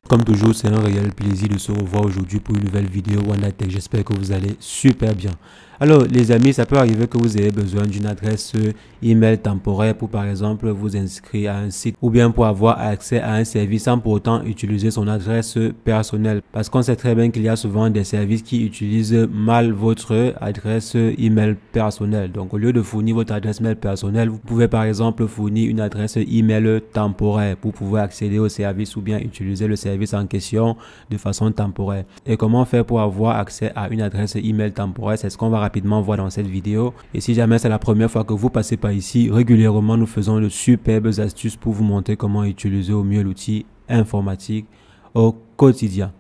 Comme toujours, c'est un réel plaisir de se revoir aujourd'hui pour une nouvelle vidéo WandaTech. J'espère que vous allez super bien. Alors les amis, ça peut arriver que vous ayez besoin d'une adresse email temporaire pour par exemple vous inscrire à un site ou bien pour avoir accès à un service sans pour autant utiliser son adresse personnelle. Parce qu'on sait très bien qu'il y a souvent des services qui utilisent mal votre adresse email personnelle. Donc au lieu de fournir votre adresse mail personnelle, vous pouvez par exemple fournir une adresse email temporaire pour pouvoir accéder au service ou bien utiliser le service en question de façon temporaire. Et comment faire pour avoir accès à une adresse email temporaire, c'est ce qu'on va rapidement voir dans cette vidéo. Et si jamais c'est la première fois que vous passez par ici, régulièrement nous faisons de superbes astuces pour vous montrer comment utiliser au mieux l'outil informatique au quotidien.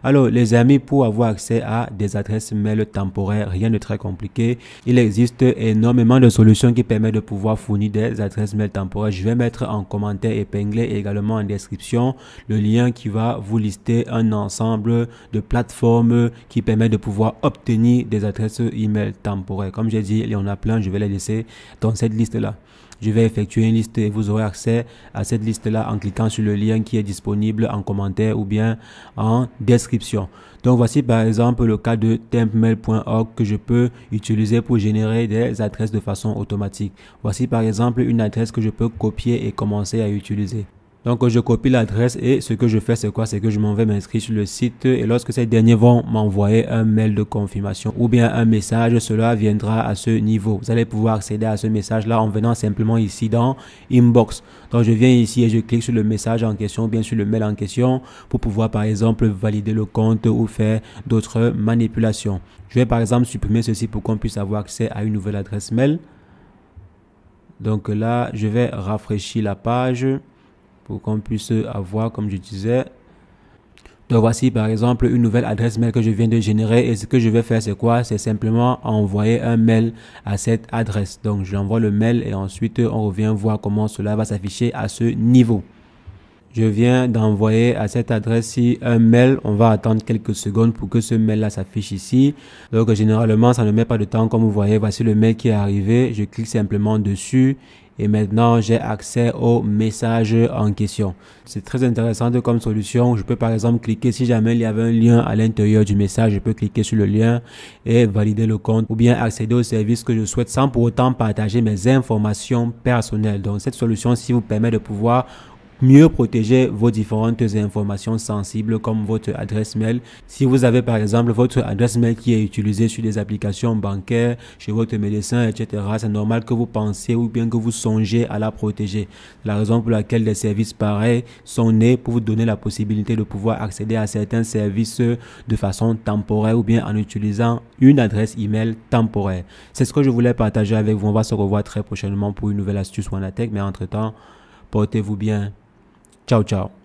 Alors les amis, pour avoir accès à des adresses mail temporaires, rien de très compliqué. Il existe énormément de solutions qui permettent de pouvoir fournir des adresses mail temporaires. Je vais mettre en commentaire épinglé et également en description le lien qui va vous lister un ensemble de plateformes qui permettent de pouvoir obtenir des adresses email temporaires. Comme j'ai dit, il y en a plein, je vais les laisser dans cette liste-là. Je vais effectuer une liste et vous aurez accès à cette liste-là en cliquant sur le lien qui est disponible en commentaire ou bien en description. Donc voici par exemple le cas de tempmail.org que je peux utiliser pour générer des adresses de façon automatique. Voici par exemple une adresse que je peux copier et commencer à utiliser. Donc je copie l'adresse et ce que je fais c'est quoi? C'est que je m'en vais m'inscrire sur le site et lorsque ces derniers vont m'envoyer un mail de confirmation ou bien un message, cela viendra à ce niveau. Vous allez pouvoir accéder à ce message là en venant simplement ici dans Inbox. Donc je viens ici et je clique sur le message en question ou bien sur le mail en question pour pouvoir par exemple valider le compte ou faire d'autres manipulations. Je vais par exemple supprimer ceci pour qu'on puisse avoir accès à une nouvelle adresse mail. Donc là je vais rafraîchir la page pour qu'on puisse avoir, comme je disais. Donc voici par exemple une nouvelle adresse mail que je viens de générer et ce que je vais faire c'est quoi? C'est simplement envoyer un mail à cette adresse. Donc j'envoie le mail et ensuite on revient voir comment cela va s'afficher à ce niveau. Je viens d'envoyer à cette adresse-ci un mail. On va attendre quelques secondes pour que ce mail-là s'affiche ici. Donc généralement ça ne met pas de temps comme vous voyez. Voici le mail qui est arrivé. Je clique simplement dessus. Et maintenant, j'ai accès au message en question. C'est très intéressant comme solution. Je peux par exemple cliquer, si jamais il y avait un lien à l'intérieur du message, je peux cliquer sur le lien et valider le compte ou bien accéder au service que je souhaite sans pour autant partager mes informations personnelles. Donc cette solution-ci vous permet de pouvoir mieux protéger vos différentes informations sensibles comme votre adresse mail. Si vous avez par exemple votre adresse mail qui est utilisée sur des applications bancaires, chez votre médecin, etc., c'est normal que vous pensiez ou bien que vous songez à la protéger. La raison pour laquelle des services pareils sont nés pour vous donner la possibilité de pouvoir accéder à certains services de façon temporaire ou bien en utilisant une adresse email temporaire. C'est ce que je voulais partager avec vous. On va se revoir très prochainement pour une nouvelle astuce WandaTech, mais entre-temps, portez-vous bien. Ciao, ciao.